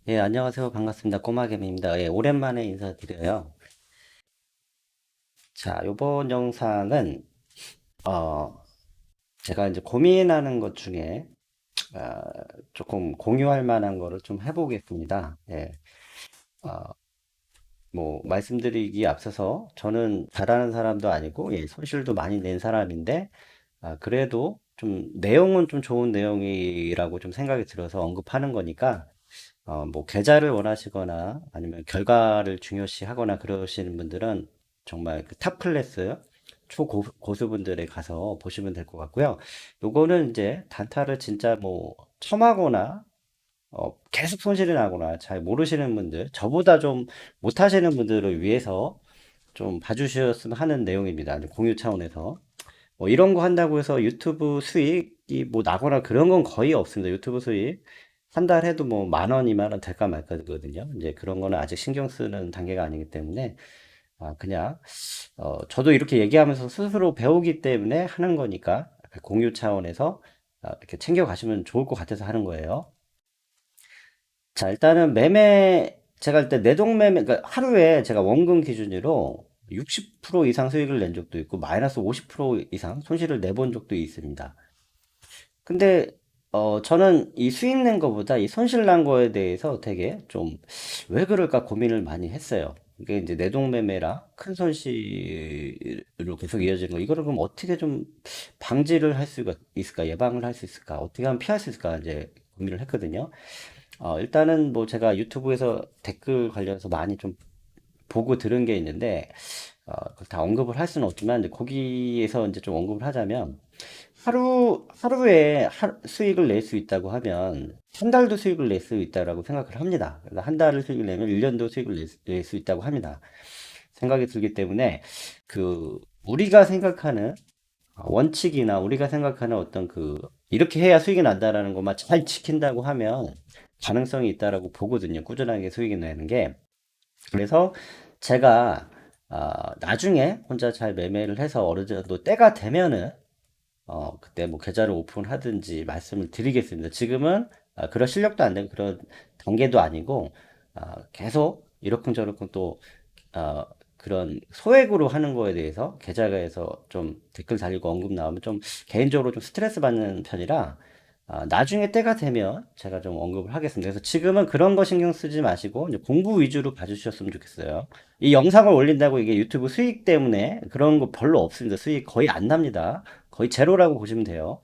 예, 안녕하세요. 반갑습니다. 꼬마개미입니다. 예, 오랜만에 인사드려요. 자, 요번 영상은, 어, 제가 이제 고민하는 것 중에, 어, 조금 공유할 만한 거를 좀 해보겠습니다. 예, 어, 뭐, 말씀드리기 앞서서 저는 잘하는 사람도 아니고, 예, 손실도 많이 낸 사람인데, 그래도 좀 내용은 좀 좋은 내용이라고 좀 생각이 들어서 언급하는 거니까, 뭐, 계좌를 원하시거나 아니면 결과를 중요시 하거나 그러시는 분들은 정말 그 탑 클래스 초고수분들에 가서 보시면 될 것 같고요. 요거는 이제 단타를 진짜 뭐, 처음하거나, 계속 손실이 나거나 잘 모르시는 분들, 저보다 좀 못하시는 분들을 위해서 좀 봐주셨으면 하는 내용입니다. 이제 공유 차원에서. 뭐 이런 거 한다고 해서 유튜브 수익이 뭐 나거나 그런 건 거의 없습니다. 유튜브 수익. 한 달 해도 뭐 만 원, 이만 원 될까 말까거든요. 이제 그런 거는 아직 신경 쓰는 단계가 아니기 때문에, 그냥, 저도 이렇게 얘기하면서 스스로 배우기 때문에 하는 거니까, 공유 차원에서 이렇게 챙겨가시면 좋을 것 같아서 하는 거예요. 자, 일단은 제가 일단 내동매매, 그러니까 하루에 제가 원금 기준으로 60% 이상 수익을 낸 적도 있고, 마이너스 50% 이상 손실을 내본 적도 있습니다. 근데 저는 이 수익 낸 거보다 이 손실 난 거에 대해서 되게 좀 왜 그럴까 고민을 많이 했어요. 이게 이제 내동매매라 큰 손실로 계속 이어지는 거. 이거를 그럼 어떻게 좀 방지를 할 수가 있을까? 예방을 할 수 있을까? 어떻게 하면 피할 수 있을까? 이제 고민을 했거든요. 일단은 뭐 제가 유튜브에서 댓글 관련해서 많이 좀 보고 들은 게 있는데, 그걸 다 언급을 할 수는 없지만, 이제 거기에서 이제 좀 언급을 하자면, 하루에 수익을 낼 수 있다고 하면 한 달도 수익을 낼 수 있다라고 생각을 합니다. 그래서 한 달을 수익을 내면 1년도 수익을 낼 수 있다고 합니다. 생각이 들기 때문에 우리가 생각하는 원칙이나 우리가 생각하는 어떤 이렇게 해야 수익이 난다라는 것만 잘 지킨다고 하면 가능성이 있다라고 보거든요. 꾸준하게 수익이 내는 게. 그래서 제가 나중에 혼자 잘 매매를 해서 어느 정도 때가 되면은 그때 뭐 계좌를 오픈하든지 말씀을 드리겠습니다. 지금은 그런 실력도 안 되고 그런 단계도 아니고 계속 이러쿵저러쿵 또 어, 그런 소액으로 하는 거에 대해서 계좌에서 좀 댓글 달리고 언급 나오면 좀 개인적으로 좀 스트레스 받는 편이라 나중에 때가 되면 제가 좀 언급을 하겠습니다. 그래서 지금은 그런 거 신경 쓰지 마시고 이제 공부 위주로 봐주셨으면 좋겠어요. 이 영상을 올린다고 이게 유튜브 수익 때문에 그런 거 별로 없습니다. 수익 거의 안 납니다. 거의 제로라고 보시면 돼요.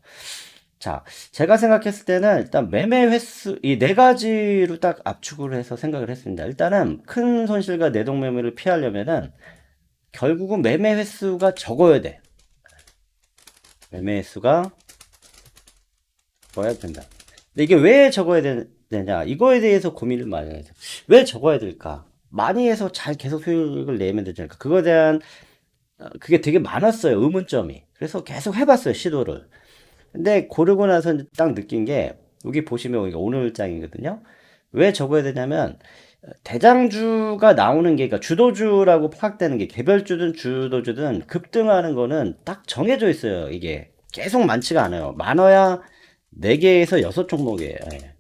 자, 제가 생각했을 때는 일단 매매 횟수, 이 네 가지로 딱 압축을 해서 생각을 했습니다. 일단은 큰 손실과 내동 매매를 피하려면은 결국은 매매 횟수가 적어야 돼. 매매 횟수가 적어야 된다. 근데 이게 왜 적어야 되냐? 이거에 대해서 고민을 많이 해요. 왜 적어야 될까? 많이 해서 잘 계속 수익을 내면 되지 않을까? 그거에 대한, 그게 되게 많았어요. 의문점이. 그래서 계속 해봤어요. 시도를. 근데 고르고 나서 딱 느낀 게 여기 보시면 이게 오늘장이거든요. 왜 적어야 되냐면 대장주가 나오는 게 그러니까 주도주라고 파악되는 게 개별주든 주도주든 급등하는 거는 딱 정해져 있어요. 이게 계속 많지가 않아요. 많아야 4개에서 6종목이에요. 예.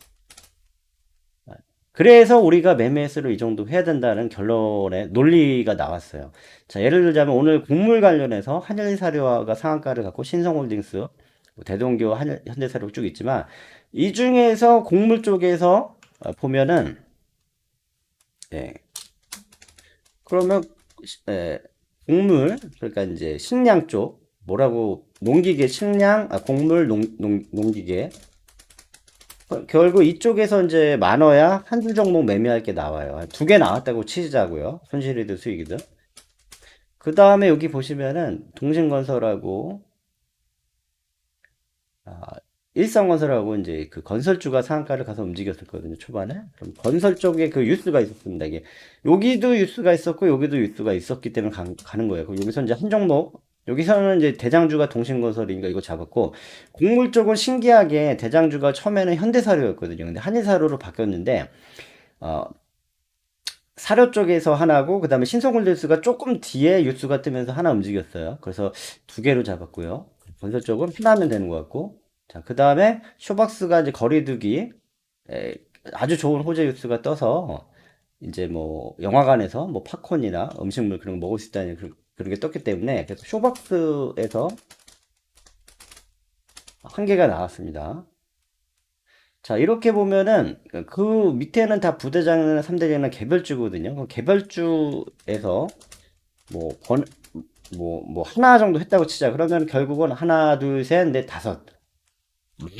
그래서 우리가 매매수를 이 정도 해야 된다는 결론의 논리가 나왔어요. 자, 예를 들자면 오늘 곡물 관련해서 한일사료가 상한가를 갖고 신성홀딩스, 뭐 대동교, 현대사료 쭉 있지만 이 중에서 곡물 쪽에서 보면은 예, 그러면 예, 곡물 그러니까 이제 식량 쪽 뭐라고 농기계 식량 곡물 농기계 결국 이쪽에서 이제 많아야 한두 종목 매매할 게 나와요. 2개 나왔다고 치자고요. 손실이든 수익이든. 그 다음에 여기 보시면은 동신건설하고 아, 일성건설하고 이제 그 건설주가 상한가를 가서 움직였었거든요. 초반에. 그럼 건설 쪽에 그 뉴스가 있었습니다. 이게 여기도 뉴스가 있었고 여기도 뉴스가 있었기 때문에 가는 거예요. 그럼 여기서 이제 한 종목 여기서는 이제 대장주가 동신건설이니까 이거 잡았고 곡물 쪽은 신기하게 대장주가 처음에는 현대사료였거든요. 근데 한일사료로 바뀌었는데 어, 사료 쪽에서 하나고 그다음에 신성골드스가 조금 뒤에 뉴스가 뜨면서 하나 움직였어요. 그래서 2개로 잡았고요. 건설 쪽은 하나면 되는 것 같고 자 그다음에 쇼박스가 이제 거리두기 아주 좋은 호재 뉴스가 떠서 이제 뭐 영화관에서 뭐 팝콘이나 음식물 그런 거 먹을 수 있다는 그런 게 떴기 때문에 그래서 쇼박스에서 한 개가 나왔습니다. 자, 이렇게 보면은 그 밑에는 다 부대장이나 삼대장이나 개별주거든요. 그 개별주에서 뭐 뭐 하나 정도 했다고 치자. 그러면 결국은 하나, 둘, 셋, 넷, 다섯.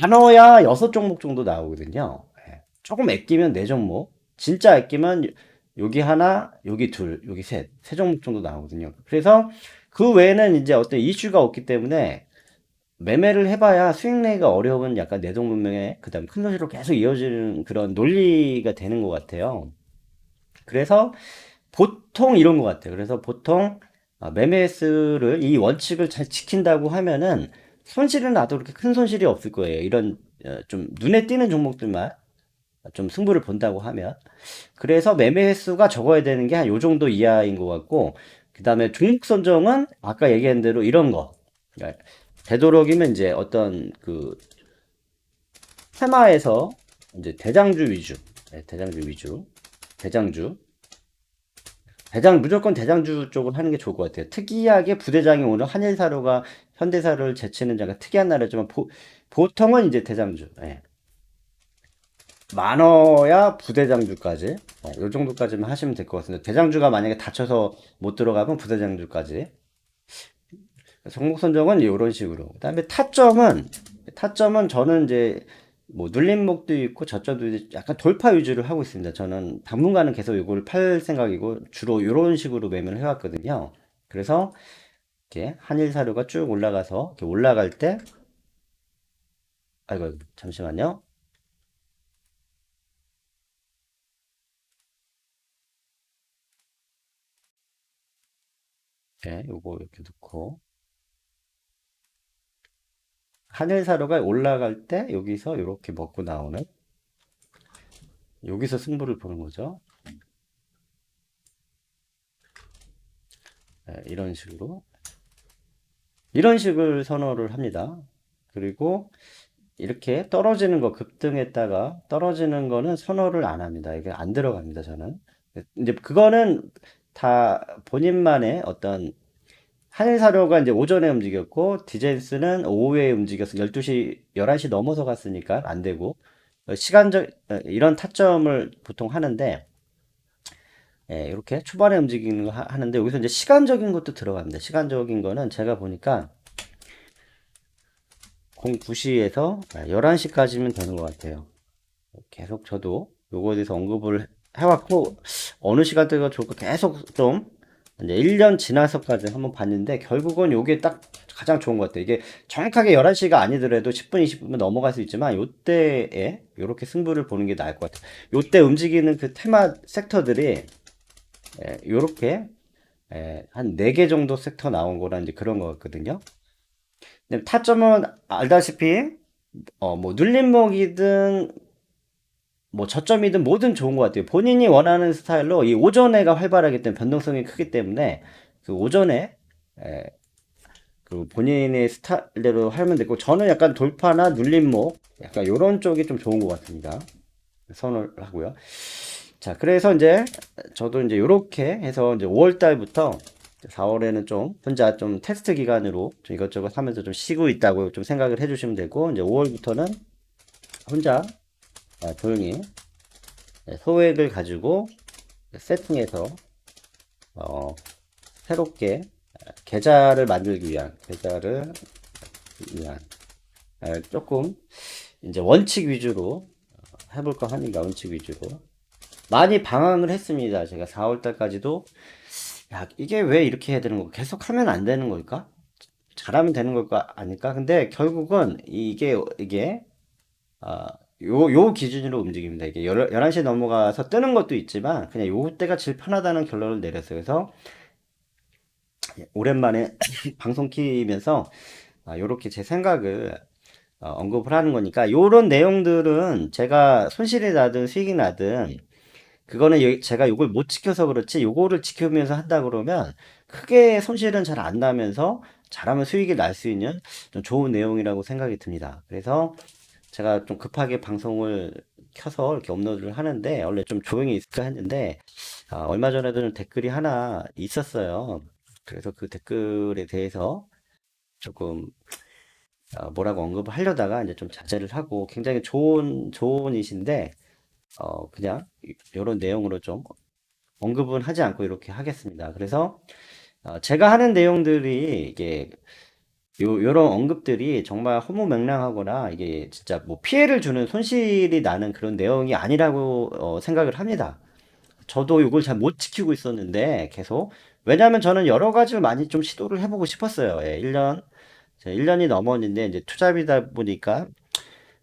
많아야 여섯 종목 정도 나오거든요. 예. 조금 아끼면 네 종목. 진짜 아끼면 여기 하나, 여기 둘, 여기 셋. 세 종목 정도 나오거든요. 그래서 그 외에는 이제 어떤 이슈가 없기 때문에 매매를 해봐야 수익 내기가 어려운 약간 내동분명의 그다음 큰 손실로 계속 이어지는 그런 논리가 되는 것 같아요. 그래서 보통 이런 것 같아요. 그래서 보통 매매 수를 이 원칙을 잘 지킨다고 하면은 손실은 나도 그렇게 큰 손실이 없을 거예요. 이런 좀 눈에 띄는 종목들만 좀 승부를 본다고 하면 그래서 매매 횟수가 적어야 되는 게 한 요 정도 이하인 것 같고 그 다음에 종목 선정은 아까 얘기한 대로 이런 거 그러니까 되도록이면 이제 어떤 그 테마에서 이제 대장주 위주 대장주 위주 대장주 무조건 대장주 쪽을 하는 게 좋을 것 같아요. 특이하게 부대장이 오늘 한일사료가 현대사료를 제치는 약간 특이한 날이지만 보통은 이제 대장주. 예. 많아야 부대장주까지. 이 정도까지만 하시면 될 것 같습니다. 대장주가 만약에 다쳐서 못 들어가면 부대장주까지. 종목 선정은 이런 식으로. 그다음에 타점은 저는 이제 뭐 눌림목도 있고 저점도 약간 돌파 위주를 하고 있습니다. 저는 당분간은 계속 이걸 팔 생각이고 주로 이런 식으로 매매를 해왔거든요. 그래서 이렇게 한일사료가 쭉 올라가서 이렇게 올라갈 때 아이고 잠시만요. 네, 요거 이렇게 놓고 한일사료가 올라갈 때 여기서 이렇게 먹고 나오는 여기서 승부를 보는 거죠. 네, 이런 식을 선호를 합니다. 그리고 이렇게 떨어지는 거 급등했다가 떨어지는 거는 선호를 안 합니다. 이게 안 들어갑니다, 저는. 이제 그거는 다 본인만의 어떤 한일사료가 이제 오전에 움직였고 디젠스는 오후에 움직여서 12시, 11시 넘어서 갔으니까 안 되고 시간적 이런 타점을 보통 하는데 예, 이렇게 초반에 움직이는 거 하는데 여기서 이제 시간적인 것도 들어갑니다. 시간적인 거는 제가 보니까 09시에서 11시까지면 되는 것 같아요. 계속 저도 요거에 대해서 언급을 해왔고 어느 시간대가 좋을까 계속 좀 이제 1년 지나서까지 한번 봤는데 결국은 요게 딱 가장 좋은 것 같아요. 이게 정확하게 11시가 아니더라도 10분, 20분은 넘어갈 수 있지만 요때에 요렇게 승부를 보는 게 나을 것 같아요. 요때 움직이는 그 테마 섹터들이 요렇게 한 4개 정도 섹터 나온 거라 이제 그런 것 같거든요. 근데 타점은 알다시피 뭐 눌림목이든 뭐 저점이든 뭐든 좋은 것 같아요. 본인이 원하는 스타일로 이 오전에가 활발하기 때문에 변동성이 크기 때문에 그 오전에 에, 그 본인의 스타일대로 하면 되고 저는 약간 돌파나 눌림목 약간 요런 쪽이 좀 좋은 것 같습니다. 선호를 하고요. 자, 그래서 이제 저도 이제 요렇게 해서 이제 5월 달부터 4월에는 좀 혼자 좀 테스트 기간으로 좀 이것저것 하면서 좀 쉬고 있다고 좀 생각을 해주시면 되고 이제 5월부터는 혼자 조용히 소액을 가지고 세팅해서 어, 새롭게 계좌를 만들기 위한 조금 이제 원칙 위주로 해볼까 하니까 원칙 위주로 많이 방황을 했습니다. 제가 4월 달까지도 야 이게 왜 이렇게 해야 되는 걸까? 계속 하면 안 되는 걸까? 잘하면 되는 걸까? 아닐까? 근데 결국은 이게 아, 요 기준으로 움직입니다. 이게 11시 넘어가서 뜨는 것도 있지만, 그냥 요때가 제일 편하다는 결론을 내렸어요. 그래서, 오랜만에 방송 키면서, 요렇게 제 생각을 언급을 하는 거니까, 요런 내용들은 제가 손실이 나든 수익이 나든, 그거는 제가 요걸 못 지켜서 그렇지, 요거를 지키면서 한다 그러면, 크게 손실은 잘 안 나면서, 잘하면 수익이 날 수 있는 좀 좋은 내용이라고 생각이 듭니다. 그래서, 제가 좀 급하게 방송을 켜서 이렇게 업로드를 하는데, 원래 좀 조용히 있을까 했는데, 얼마 전에도 좀 댓글이 하나 있었어요. 그래서 그 댓글에 대해서 조금 뭐라고 언급을 하려다가 이제 좀 자제를 하고, 굉장히 좋은 이신데, 그냥 이런 내용으로 좀 언급은 하지 않고 이렇게 하겠습니다. 그래서 제가 하는 내용들이 이게 요런 언급들이 정말 허무맹랑하거나 이게 진짜 뭐 피해를 주는 손실이 나는 그런 내용이 아니라고 생각을 합니다. 저도 이걸 잘 못 지키고 있었는데 계속 왜냐하면 저는 여러 가지를 많이 좀 시도를 해보고 싶었어요. 예, 1년이 넘었는데 이제 투잡이다 보니까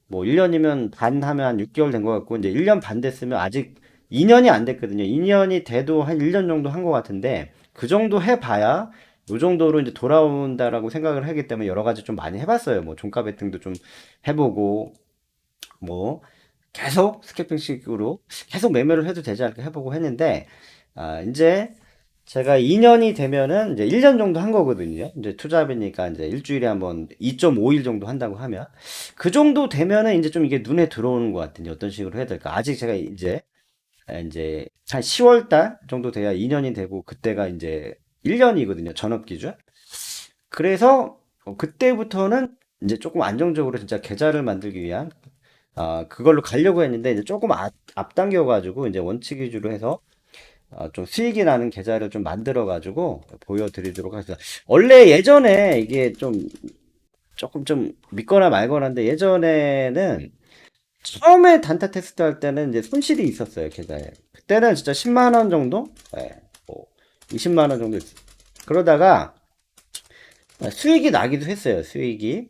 뭐 1년이면 반 하면 한 6개월 된 것 같고 이제 1년 반 됐으면 아직 2년이 안 됐거든요. 2년이 돼도 한 1년 정도 한 것 같은데 그 정도 해봐야 요 정도로 이제 돌아온다라고 생각을 하기 때문에 여러 가지 좀 많이 해봤어요. 뭐 종가 베팅도 좀 해보고 뭐 계속 스캐핑식으로 계속 매매를 해도 되지 않을까 해보고 했는데 이제 제가 2년이 되면은 이제 1년 정도 한 거거든요. 이제 투잡이니까 이제 일주일에 한번 2.5일 정도 한다고 하면 그 정도 되면은 이제 좀 이게 눈에 들어오는 것 같은데 어떤 식으로 해야 될까? 아직 제가 이제 한 10월 달 정도 돼야 2년이 되고 그때가 이제 1년이거든요. 전업 기준. 그래서 그때부터는 이제 조금 안정적으로 진짜 계좌를 만들기 위한 그걸로 가려고 했는데 이제 조금 앞당겨 가지고 이제 원칙 위주로 해서 좀 수익이 나는 계좌를 좀 만들어 가지고 보여드리도록 하겠습니다. 원래 예전에 이게 좀 조금 좀 믿거나 말거나인데 예전에는 처음에 단타 테스트 할 때는 이제 손실이 있었어요 계좌에. 그때는 진짜 10만 원 정도, 뭐 20만 원 정도 그러다가 수익이 나기도 했어요 수익이.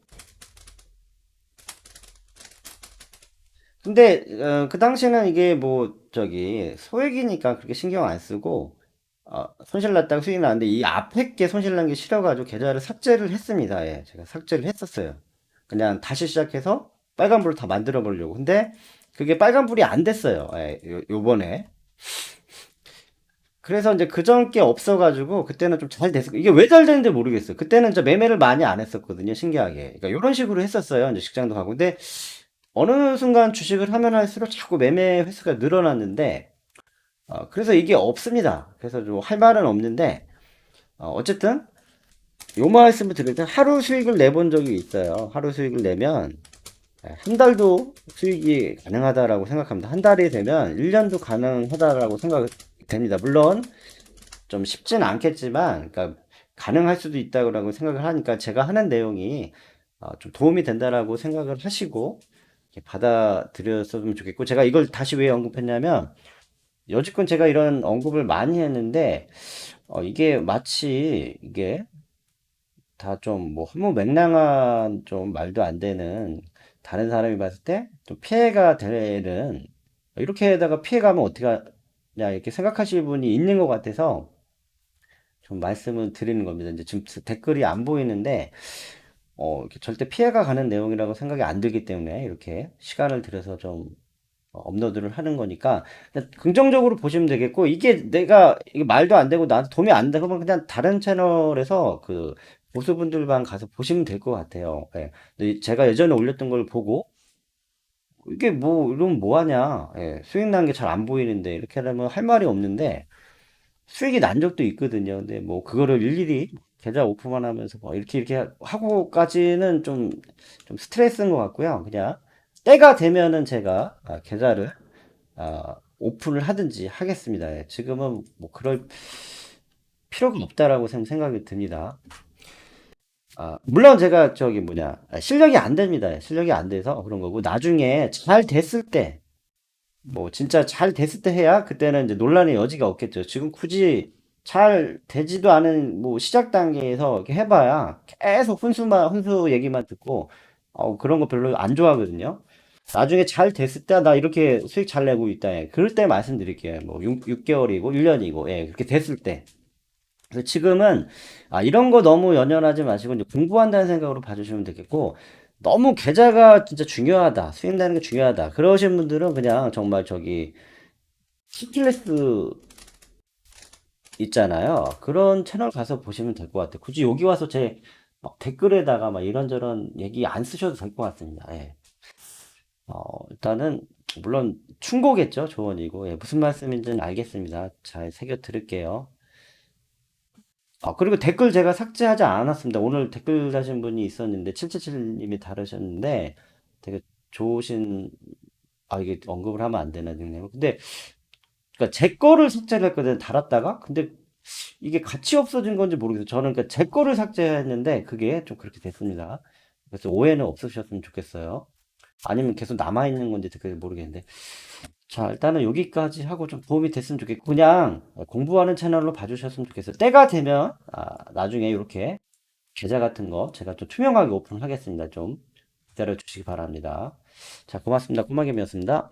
근데 그 당시에는 이게 뭐 저기 소액이니까 그렇게 신경 안 쓰고 손실 났다가 수익 나는데 이 앞에 게 손실 난 게 싫어가지고 계좌를 삭제를 했습니다. 예, 제가 삭제를 했었어요. 그냥 다시 시작해서 빨간불을 다 만들어 보려고. 근데 그게 빨간불이 안 됐어요. 예, 요번에. 그래서 이제 그전 게 없어가지고 그때는 좀 잘 됐어. 이게 왜 잘 됐는지 모르겠어요. 그때는 저 매매를 많이 안 했었거든요. 신기하게. 그러니까 이런 식으로 했었어요. 이제 직장도 가고. 근데 어느 순간 주식을 하면 할수록 자꾸 매매 횟수가 늘어났는데 그래서 이게 없습니다. 그래서 좀 할 말은 없는데 어쨌든 요 말씀을 드릴 때 하루 수익을 내본 적이 있어요. 하루 수익을 내면 한 달도 수익이 가능하다라고 생각합니다. 한 달이 되면 1년도 가능하다라고 생각됩니다. 물론 좀 쉽진 않겠지만 그러니까 가능할 수도 있다고 생각을 하니까 제가 하는 내용이 좀 도움이 된다라고 생각을 하시고 이렇게 받아들였으면 좋겠고 제가 이걸 다시 왜 언급했냐면 여지껏 제가 이런 언급을 많이 했는데 이게 마치 이게 다 좀 뭐 허무맹랑한 좀 말도 안 되는 다른 사람이 봤을 때 좀 피해가 되는 이렇게다가 피해가면 어떻게 하냐 이렇게 생각하실 분이 있는 것 같아서 좀 말씀을 드리는 겁니다. 이제 지금 댓글이 안 보이는데 이렇게 절대 피해가 가는 내용이라고 생각이 안 들기 때문에 이렇게 시간을 들여서 좀 업로드를 하는 거니까 그냥 긍정적으로 보시면 되겠고 이게 내가 이게 말도 안 되고 나한테 도움이 안 되면 그냥 다른 채널에서 그 고수분들만 가서 보시면 될 것 같아요. 예. 근데 제가 예전에 올렸던 걸 보고 이게 뭐 이러면 뭐 하냐? 예. 수익 난 게 잘 안 보이는데 이렇게 하면 할 말이 없는데 수익이 난 적도 있거든요. 근데 뭐 그거를 일일이 계좌 오픈만 하면서 뭐 이렇게 하고까지는 좀 스트레스인 것 같고요. 그냥 때가 되면은 제가 계좌를 오픈을 하든지 하겠습니다. 예, 지금은 뭐 그럴 필요가 없다라고 생각이 듭니다. 물론 제가 저기 뭐냐 실력이 안 됩니다. 예, 실력이 안 돼서 그런 거고 나중에 잘 됐을 때 뭐 진짜 잘 됐을 때 해야 그때는 이제 논란의 여지가 없겠죠. 지금 굳이 잘 되지도 않은 뭐 시작 단계에서 이렇게 해봐야 계속 훈수 얘기만 듣고 그런 거 별로 안 좋아하거든요. 나중에 잘 됐을 때 나 이렇게 수익 잘 내고 있다. 예. 그럴 때 말씀드릴게요. 뭐 6개월이고 1년이고 예. 그렇게 됐을 때. 그래서 지금은 이런 거 너무 연연하지 마시고 이제 공부한다는 생각으로 봐주시면 되겠고 너무 계좌가 진짜 중요하다. 수익 나는 게 중요하다. 그러신 분들은 그냥 정말 저기 스킬레스 있잖아요. 그런 채널 가서 보시면 될 것 같아요. 굳이 여기 와서 제 막 댓글에다가 막 이런저런 얘기 안 쓰셔도 될 것 같습니다. 예. 일단은 물론 충고겠죠, 조언이고. 예, 무슨 말씀인지는 알겠습니다. 잘 새겨 들을게요. 그리고 댓글 제가 삭제하지 않았습니다. 오늘 댓글 다신 분이 있었는데, 777님이 다르셨는데, 되게 좋으신, 이게 언급을 하면 안 되나, 닉네임. 근데, 그러니까 제 거를 삭제를 했거든요, 달았다가. 근데 이게 같이 없어진 건지 모르겠어요. 저는 그러니까 제 거를 삭제했는데, 그게 좀 그렇게 됐습니다. 그래서 오해는 없으셨으면 좋겠어요. 아니면 계속 남아있는 건지 그게 모르겠는데. 자, 일단은 여기까지 하고 좀 도움이 됐으면 좋겠고, 그냥 공부하는 채널로 봐주셨으면 좋겠어요. 때가 되면, 나중에 이렇게 계좌 같은 거 제가 좀 투명하게 오픈하겠습니다. 좀 기다려 주시기 바랍니다. 자, 고맙습니다. 꼬마김이었습니다.